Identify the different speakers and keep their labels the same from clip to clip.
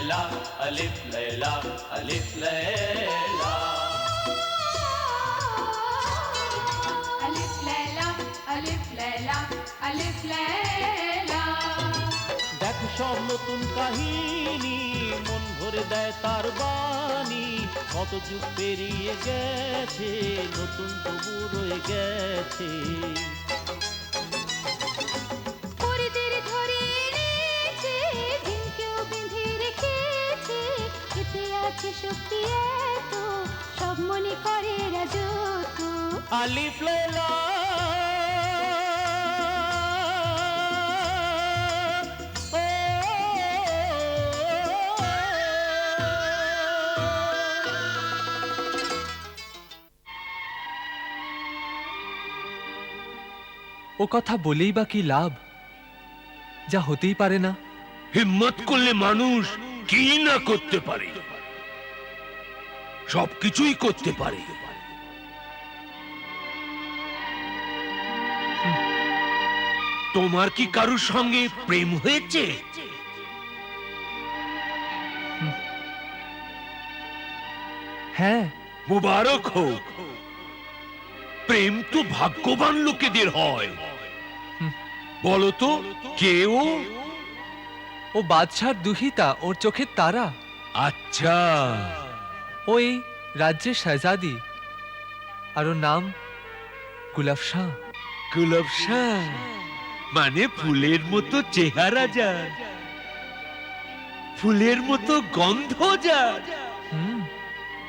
Speaker 1: लैला अलिफ लैला अलिफ लैला
Speaker 2: अलिफ लैला अलिफ लैला अलिफ लैला।
Speaker 3: দেখো সব নতুন কাহিনী মন ভরে দেয় তার বাণী কত যুগ পেরিয়ে গেছে নতুন তবু রয়ে গেছে
Speaker 2: পরিদের ধরে এনেছে ঝিমকেও বেঁধে রেখেছে এতে আছে শক্তি এত সব মনে করে রাজত্ব।
Speaker 3: আলিফ লাইলা
Speaker 4: ও কথা বলেই বা কি লাভ যা হতেই পারে না।
Speaker 5: হিম্মত করলে মানুষ কি না করতে পারে, সবকিছুই করতে পারে। তোমার কি কারুর সঙ্গে প্রেম হয়েছে?
Speaker 4: হ্যাঁ,
Speaker 5: মুবারক হোক। প্রেম তো ভাগ্যবান লোকেদের হয়। বলো তো কেউ?
Speaker 4: ও বাদশার দুহিতা, ওর চোখের তারা।
Speaker 5: আচ্ছা,
Speaker 4: ওই রাজ্যের শাহজাদি, আর ওর নাম গুলাব শাহ।
Speaker 5: গুলাব শাহ মানে ফুলের মতো চেহারা যার, ফুলের মতো গন্ধ যার,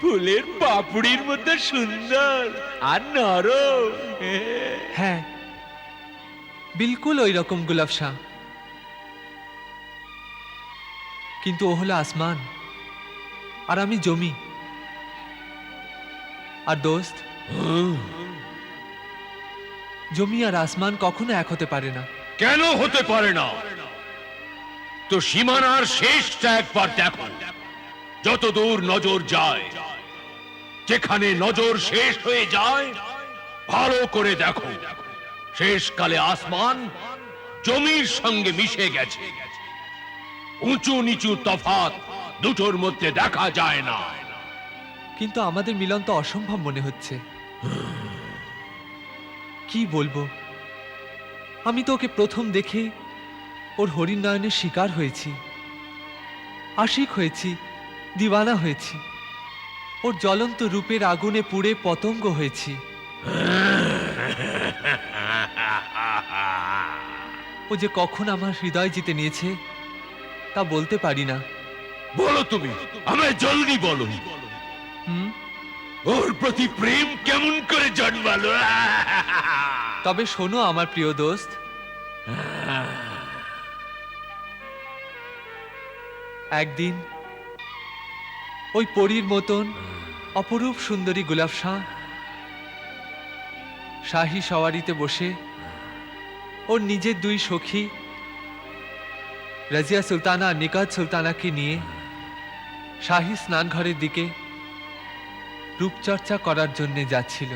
Speaker 5: ফুলের পাপড়ির মতো সুন্দর আর নরম।
Speaker 4: হ্যাঁ, বিলকুল ওই রকম গুলাব শাহ। কিন্তু ও হলো আসমান আর আমি জমি। আর দোস্ত, জমি আর আসমান কখনো এক হতে পারে না।
Speaker 5: কেন হতে পারে না? তো সীমানার শেষটা একবার দেখো, যত দূর নজর যায়, যেখানে নজর শেষ হয়ে যায়, ভালো করে দেখো, শেষকালে আসমান জমির সঙ্গে মিশে গেছে। উঁচু নিচু তফাৎ দুটোর মধ্যে দেখা যায় না।
Speaker 4: কিন্তু আমাদের মিলন তো অসম্ভব মনে হচ্ছে। কি বলবো, আমি তো ওকে প্রথম দেখে ওর হরিণ নয়নের শিকার হয়েছি, আশিক হয়েছি, দিওয়ানা হয়েছি, ওর জ্বলন্ত রূপের আগুনে পুড়ে পতঙ্গ হয়েছি। ও যে কখন আমার হৃদয় জিতে নিয়েছে তা বলতে পারি না।
Speaker 5: বলো তুমি, আমায় জলদি বলো, ওর প্রতি প্রেম কেমন করে জন্মালো?
Speaker 4: তবে শোনো আমার প্রিয় দোস্ত, একদিন ওই পরীর মতন অপরূপ সুন্দরী গুলাব শাহ শাহী সওয়ারিতে বসে ওর নিজের দুই সখী রাজিয়া সুলতানা আর নিকাত সুলতানাকে নিয়ে শাহী স্নানঘরের দিকে রূপচর্চা করার জন্য যাচ্ছিল।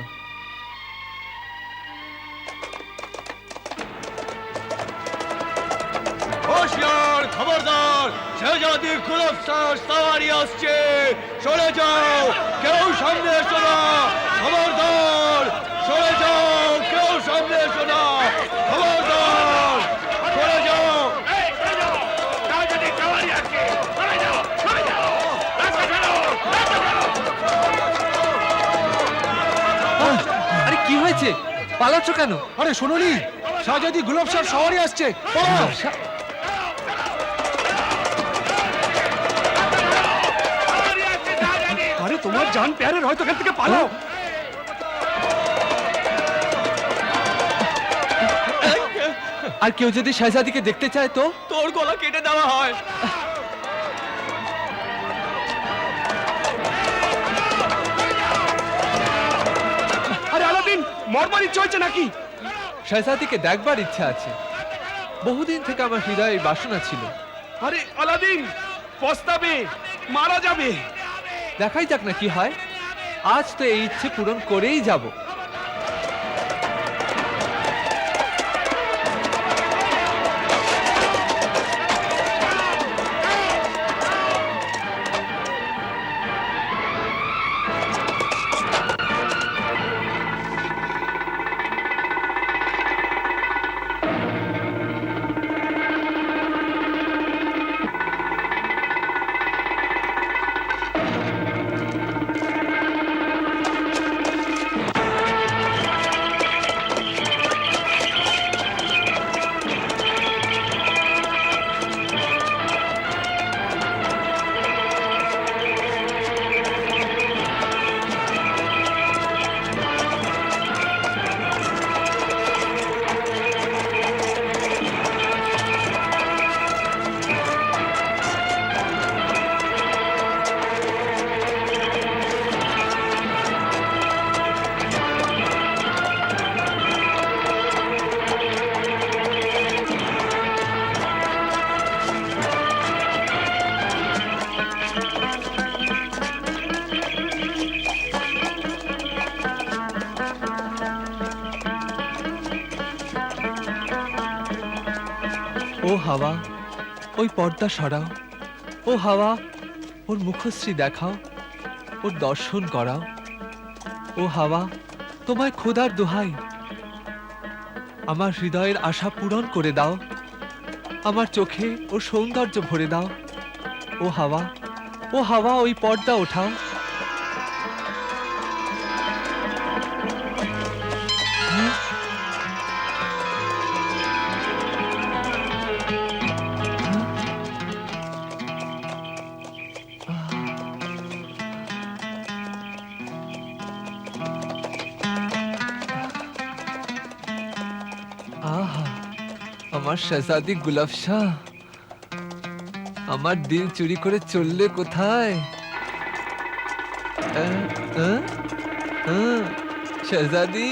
Speaker 6: হোশিয়ার, খবরদার, শাহজাদি গুলাব শাহ সওয়ারি আসছে, সরে যাও, কেউ সামনে এসো না। খবরদার, সরে যাও, কেউ সামনে এসো না। খবরদার, সরে যাও।
Speaker 4: আরে কি হয়েছে, পালাচ্ছ কেন?
Speaker 6: আরে শোনোনি, শাহজাদি গুলাব শাহ সওয়ারি আসছে, পালাও। আরে তোমার জান প্যারের হয়তো এখান থেকে পালাও।
Speaker 4: আর কেউ যদি শাহজাদিকে দেখতে চায় তো
Speaker 6: তোর গলা কেটে দেওয়া হয়। আরে আলাদিন, মরবার ইচ্ছে হয়েছে নাকি?
Speaker 4: শাহজাদিকে দেখবার ইচ্ছা আছে, বহুদিন থেকে আমার হৃদয়ে এই বাসনা ছিল।
Speaker 6: আরে আলাদিন, পস্তাবে, মারা যাবে।
Speaker 4: দেখাই যাক না কি হয়, আজ তো এই ইচ্ছে পূরণ করেই যাব। হাওয়া, ওই পর্দা সরাও। ও হাওয়া, ওর মুখশ্রী দেখাও, ওর দর্শন করাও। ও হাওয়া, তোমায় খোদার দোহাই, আমার হৃদয়ের আশা পূরণ করে দাও, আমার চোখে ওর সৌন্দর্য ভরে দাও। ও হাওয়া, ও হাওয়া, ওই পর্দা ওঠাও। হ্যাঁ? আহা, আমার শেহজাদি গুলাব শাহ, আমার দিল চুরি করে চললে কোথায়? শেহজাদি,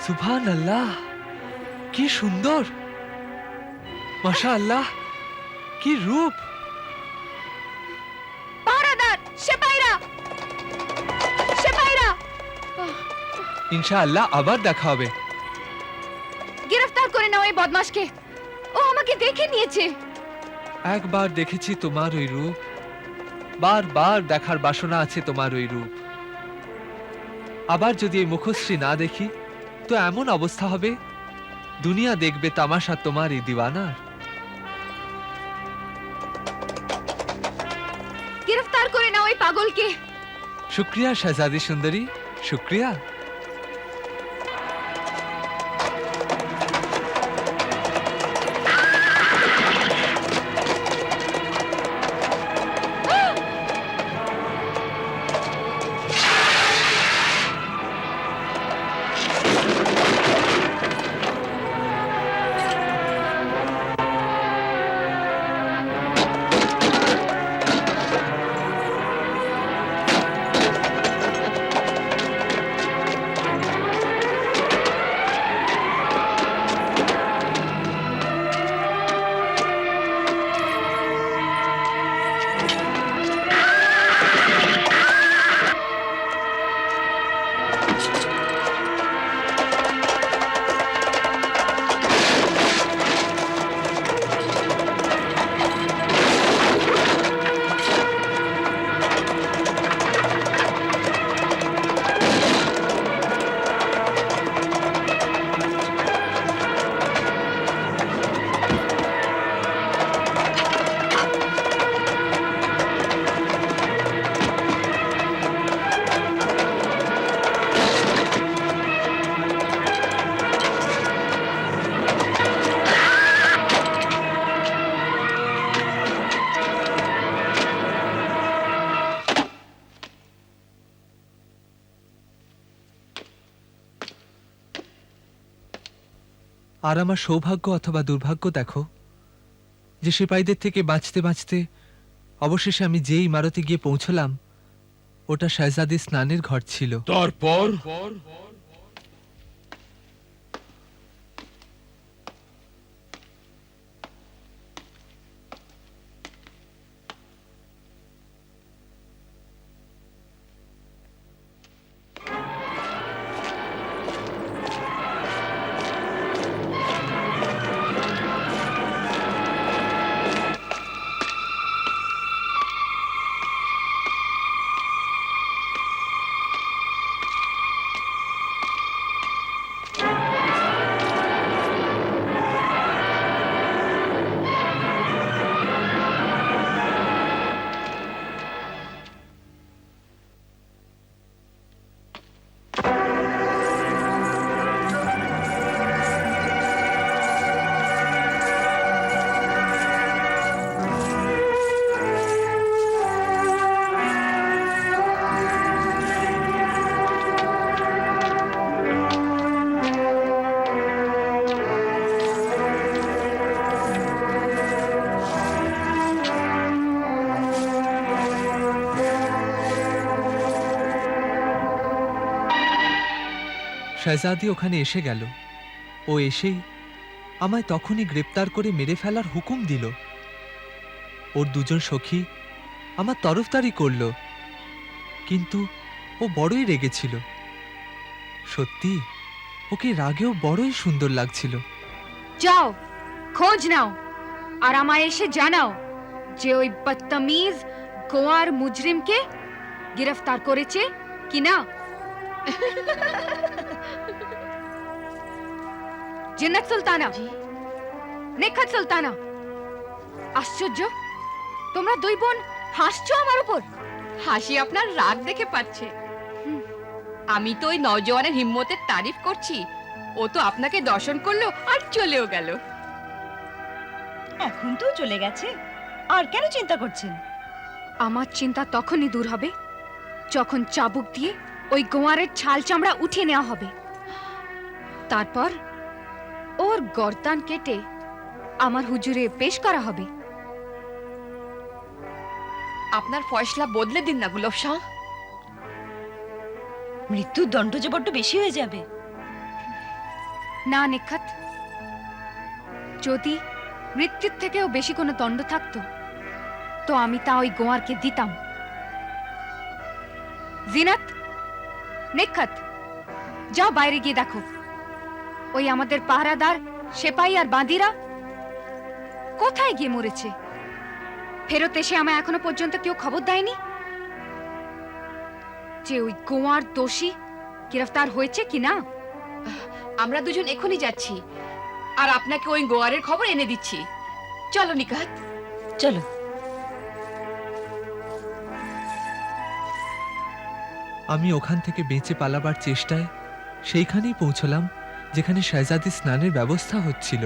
Speaker 4: সুবহান আল্লাহ, কি সুন্দর! মাশা আল্লাহ, কি রূপ!
Speaker 2: পাহারাদার, সেপাইরা, সেপাইরা!
Speaker 4: ইনশাআল্লাহ আবার দেখা হবে।
Speaker 2: গ্রেফতার করে নাও এই বদমাশকে। ও আমাকে দেখে নিয়েছে।
Speaker 4: একবার দেখেছি তোমার ওই রূপ, বারবার দেখার বাসনা আছে তোমার ওই রূপ। আবার যদি এই মুখশ্রী না দেখি তো এমন অবস্থা হবে, দুনিয়া দেখবে তামাশা তোমার এই দিওয়ানার।
Speaker 2: গ্রেফতার করে নাও এই পাগলকে।
Speaker 4: শুক্রিয়া শেহজাদি সুন্দরী, শুক্রিয়া। আর আমার সৌভাগ্য অথবা দুর্ভাগ্য দেখো যে সিপাহীদের থেকে বাঁচতে বাঁচতে অবশেষে আমি যে ইমারতে গিয়ে পৌঁছলাম ওটা শেহজাদি স্নানের ঘর ছিল।
Speaker 5: তারপর
Speaker 4: শেহজাদি ওখানে এসে গেল। ও এসেই আমায় তখনই গ্রেপ্তার করে মেরে ফেলার হুকুম দিল। ওর দুজন সখী আমার তরফদারি করল, কিন্তু ও বড়ই রেগেছিল। সত্যি ওকে রাগেও বড়ই সুন্দর লাগছিল।
Speaker 2: যাও, খোঁজ নাও আর আমায় এসে জানাও যে ওই বদতমিজ গোয়ার মুজরিমকে গ্রেফতার করেছে কিনা। জিন্নাত সুলতানা, নেখাত সুলতানা, আশ্চর্য, তোমরা দুই বোন হাসছো আমার উপর।
Speaker 7: হাসি আপনার রাগ দেখে পাচ্ছে। আমি তো ওই নওজওয়ানের হিম্মতের তারিফ করছি। ও তো আপনাকে দর্শন করলো আর চলেও গেল।
Speaker 8: এখন তো চলে গেছে, আর কেন চিন্তা করছেন?
Speaker 2: আমার চিন্তা তখনই দূর হবে যখন চাবুক দিয়ে ওই গোয়ারের ছাল চামড়া উঠিয়ে নেওয়া হবে। তারপর ওর গর্দান কেটে আমার হুজুরে পেশ করা হবে।
Speaker 7: আপনার ফয়সলা বদলে দিন না গুলব শাহ।
Speaker 8: মৃত্যুর দণ্ড যে বড্ড বেশি হয়ে যাবে।
Speaker 2: না নিখাত, যদি মৃত্যুর থেকেও বেশি কোনো দণ্ড থাকতো তো আমি তা ওই গোয়ারকে দিতাম। জিনাত, নিখাত, যাও বাইরে গিয়ে দেখো ওই আমাদের পাহারাদার সেপাই আর বাঁদিরা কোথায় গিয়ে মরেছে। ফেরত এসে আমায় এখনো পর্যন্ত কেউ খবর দেয়নি যে ওই গোয়ার দোষী গ্রেফতার হয়েছে কিনা।
Speaker 7: আমরা দুজন এখনই যাচ্ছি আর আপনাকে ওই গোয়ারের খবর এনে দিচ্ছি। চলো নিকাত।
Speaker 8: চলো।
Speaker 4: আমি ওখান থেকে বেঁচে পালাবার চেষ্টায় সেইখানেই পৌঁছলাম যেখানে শেহজাদি স্নানের ব্যবস্থা হচ্ছিল।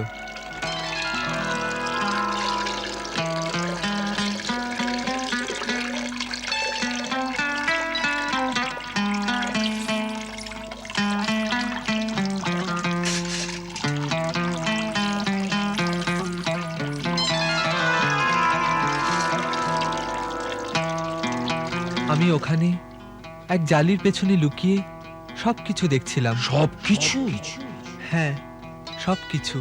Speaker 4: আমি ওখানে এক জালির পেছনে লুকিয়ে সবকিছু দেখছিলাম।
Speaker 5: সবকিছু?
Speaker 4: হ্যাঁ, সবকিছু।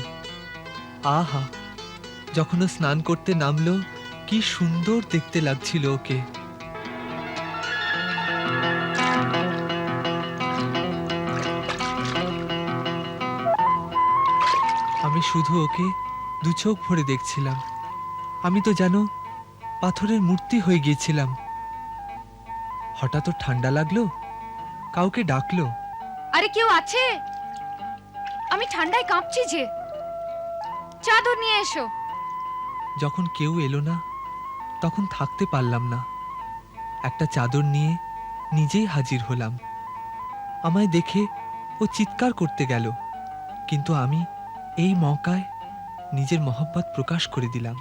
Speaker 4: আহা, যখন ও স্নান করতে নামলো কি সুন্দর দেখতে লাগছিল ওকে। আমি শুধু ওকে দু চোখ ভরে দেখছিলাম। আমি তো যেন পাথরের মূর্তি হয়ে গিয়েছিলাম। হঠাৎ ওর ঠান্ডা লাগলো, কাউকে ডাকলো।
Speaker 2: আরে কেউ আছে? আমি ঠান্ডায় কাঁপছি যে, চাদর নিয়ে এসো।
Speaker 4: যখন কেউ এলো না তখন থাকতে পারলাম না, একটা চাদর নিয়ে নিজেই হাজির হলাম। আমায় দেখে ও চিৎকার করতে গেল, কিন্তু আমি এই মৌকায় নিজের মহব্বত প্রকাশ করে দিলাম।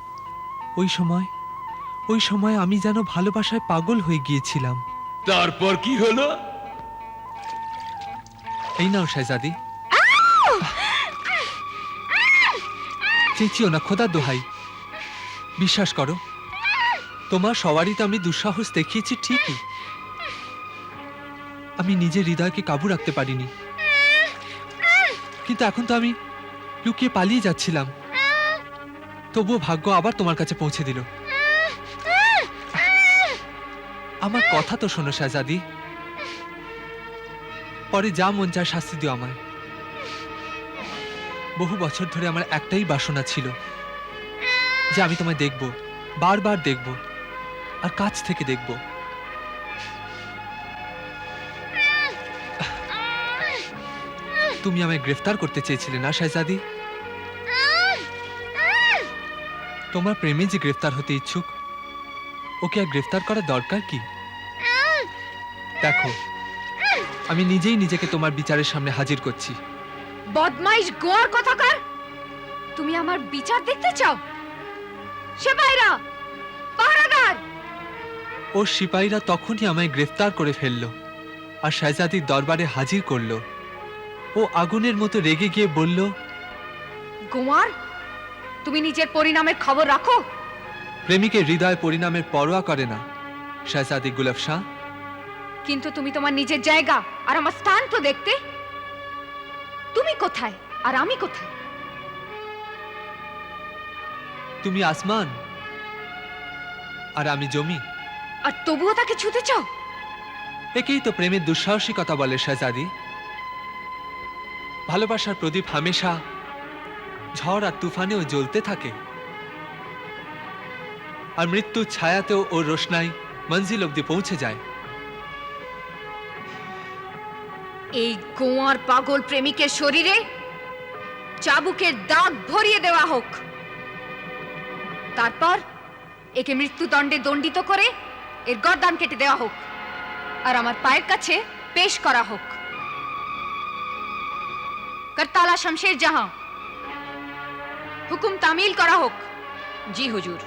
Speaker 4: ওই সময় আমি যেন ভালোবাসায় পাগল হয়ে গিয়েছিলাম।
Speaker 5: তারপর কি হলো?
Speaker 4: এই নাও শেহজাদি। চেঁচিও না, খোদার দোহাই। বিশ্বাস করো, তোমার সবারই তো আমি দুঃসাহস দেখিয়েছি ঠিকই, আমি নিজের হৃদয়কে কাবু রাখতে পারিনি। কিন্তু এখন তো আমি লুকিয়ে পালিয়ে যাচ্ছিলাম, তবুও ভাগ্য আবার তোমার কাছে পৌঁছে দিল। আমার কথা তো শোনো শেহজাদি, পরে যা মন চায় শাস্তি দিও আমায়। বহু বছর ধরে আমার একটাই বাসনা ছিল যে আমি তোমায় দেখব, বারবার দেখব, আর কাছ থেকে দেখব। তুমি আমায় গ্রেফতার করতে চেয়েছিলে না শেহজাদি? তোমার প্রেমে যে গ্রেফতার হতে ইচ্ছুক, ওকে আর গ্রেফতার করার দরকার কি? দেখো, আমি নিজেই নিজেকে তোমার বিচারের সামনে হাজির করছি।
Speaker 2: বদমাইশ গোয়ার কথাকার, তুমি আমার বিচার দেখতে চাও? সেপাইরা, পাহারাদার!
Speaker 4: ও সিপাহীরা তখনই আমায় গ্রেফতার করে ফেলল আর শেহজাদির দরবারে হাজির করল। ও আগুনের মতো রেগে গিয়ে বলল,
Speaker 2: গোয়ার, তুমি নিজের পরিণামের খবর রাখো।
Speaker 4: প্রেমিকের হৃদয় পরিণামের পরোয়া করে না শেহজাদি গুলব শাহ।
Speaker 2: কিন্তু তুমি তোমার নিজের জায়গা আর আমার স্থান তো দেখতে। তুমি কোথায় আর আমি কোথায়?
Speaker 4: তুমি আসমান আর আমি জমি।
Speaker 2: আর তবুও তাকে ছুতে চাও?
Speaker 4: একেই তো প্রেমের দুঃসাহসিকতা বলে শাহজাদি। ভালোবাসার প্রদীপ হামেশা ঝড় আর তুফানেও জ্বলতে থাকে, আর মৃত্যুর ছায়াতেও ওর রোশনাই মঞ্জিল অব্দি পৌঁছে যায়।
Speaker 2: এই গোয়ার পাগল প্রেমিকের শরীরে চাবুকের দাগ ভরিয়ে দেওয়া হোক, তারপর একে মৃত্যুদণ্ডে দণ্ডিত করে এর গর্দান কেটে দেওয়া হোক, আর আমার পায়ের কাছে পেশ করা হোক। করতালা শমশের জাহাঁ, হুকুম তামিল করা হোক।
Speaker 7: জি হুজুর।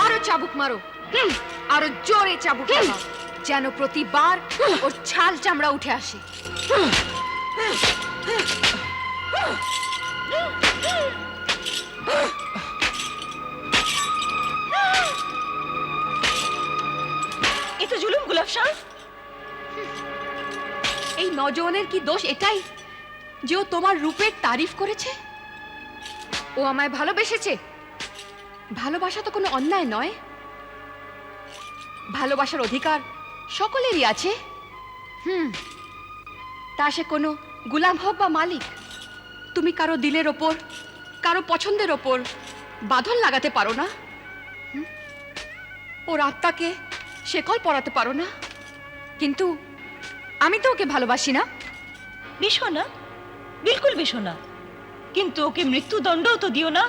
Speaker 2: আরো চাবুক মারো, আরো জোরে চাবুক মারো, যেন প্রতিবার ওর ছাল চামড়া উঠে আসে।
Speaker 8: এ তো জুলুম গুলাব শাহ।
Speaker 7: এই নজওয়ানের কি দোষ এটাই যে ও তোমার রূপের তারিফ করেছে?
Speaker 2: ও আমায় ভালোবেসেছে।
Speaker 7: ভালোবাসা তো কোনো অন্যায় নয়। ভালোবাসার অধিকার সকলেরই আছে। তা সে কোনো গুলাম হোক বা মালিক। তুমি কারো দিলের ওপর, কারো পছন্দের ওপর বাঁধন লাগাতে পারো না। ওর আত্মাকে শেকল পরাতে পারো না।
Speaker 2: কিন্তু আমি তো ওকে ভালোবাসি না।
Speaker 8: বেশো না, বিলকুল বেশো না, কিন্তু ওকে মৃত্যুদণ্ডও তো দিও না।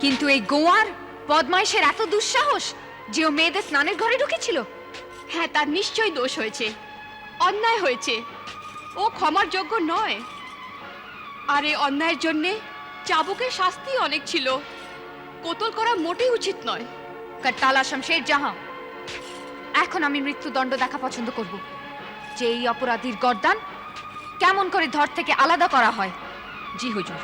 Speaker 2: কিন্তু এই গোয়ার বদমাইশের এত দুঃসাহস যে ও মেয়েদের স্নানের ঘরে ঢুকেছিল।
Speaker 7: হ্যাঁ, তার নিশ্চয়ই দোষ হয়েছে, অন্যায় হয়েছে। ও ক্ষমার যোগ্য নয়। আর এই অন্যায়ের জন্যে চাবুকের শাস্তি অনেক ছিল। কোতল করা মোটেই উচিত নয়।
Speaker 2: করতালা শমশের জাহাঁ, এখন আমি মৃত্যুদণ্ড দেখা পছন্দ করব, যে এই অপরাধীর গর্দান কেমন করে ধর থেকে আলাদা করা হয়।
Speaker 7: জি হুজুর।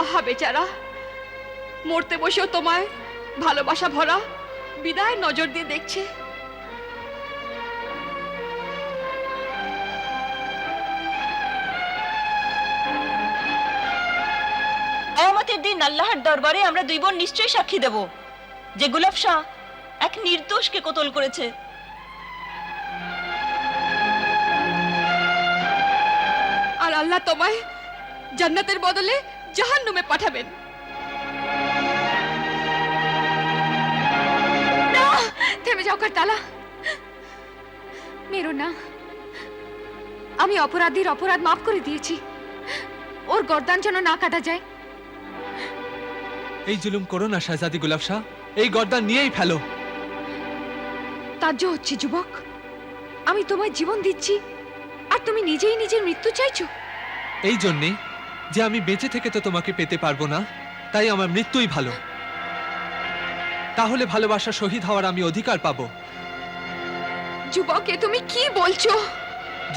Speaker 7: আহা বেচারা, মরতে বসেও তোমায় ভালোবাসা ভরা বিদায় নজর দিয়ে দেখছে।
Speaker 8: কিয়ামতের দিন আল্লাহর দরবারে আমরা দুই বোন নিশ্চয়ই সাক্ষী দেব যে গুলাব শাহ এক নির্দোষকে কতল করেছে।
Speaker 7: আর আল্লাহ তোমায় জান্নাতের বদলে জাহান্নামে পাঠাবেন।
Speaker 2: না, থেমে যাও করতালা, মেরো না। আমি অপরাধীর অপরাধ মাফ করে দিয়েছি। ওর গর্দান যেন না কাটা যায়।
Speaker 4: এই জুলুম করো না শাহজাদি গুলাব শাহ, এই গর্দান নিয়েই ফেলো।
Speaker 2: তাজ্জব হচ্ছে যুবক, আমি তোমায় জীবন দিচ্ছি আর তুমি নিজেই নিজের মৃত্যু চাইছো।
Speaker 4: এই জন্যে যে আমি বেঁচে থেকে তো তোমাকে পেতে পারবো না, তাই আমার মৃত্যুই ভালো। তাহলে ভালোবাসা শহীদ হওয়ার আমি অধিকার পাবো।
Speaker 2: যুবক, এ তুমি কি বলছো?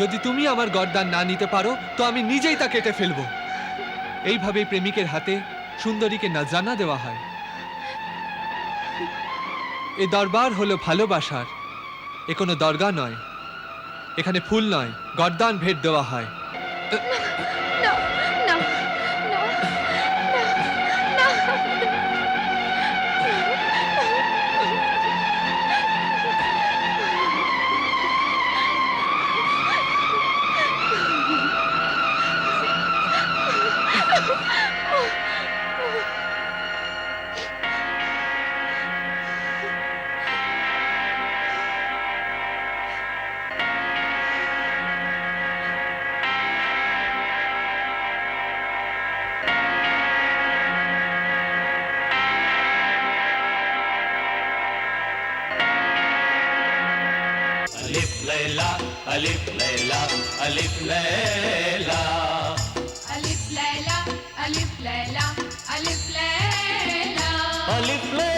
Speaker 4: যদি তুমি আমার গর্দান না নিতে পারো তো আমি নিজেই তা কেটে ফেলবো। এইভাবেই প্রেমিকের হাতে সুন্দরীকে নাজানা দেওয়া হয়। এ দরবার হলো ভালোবাসার, এ কোনো দরগা নয়। এখানে ফুল নয়, গর্দান ভেট দেওয়া হয়।
Speaker 2: না, না, না, না, না।
Speaker 1: अलिफ लैला अलिफ लैला अलिफ लैला
Speaker 2: अलिफ लैला अलिफ लैला अलिफ लैला
Speaker 3: अलिफ लैला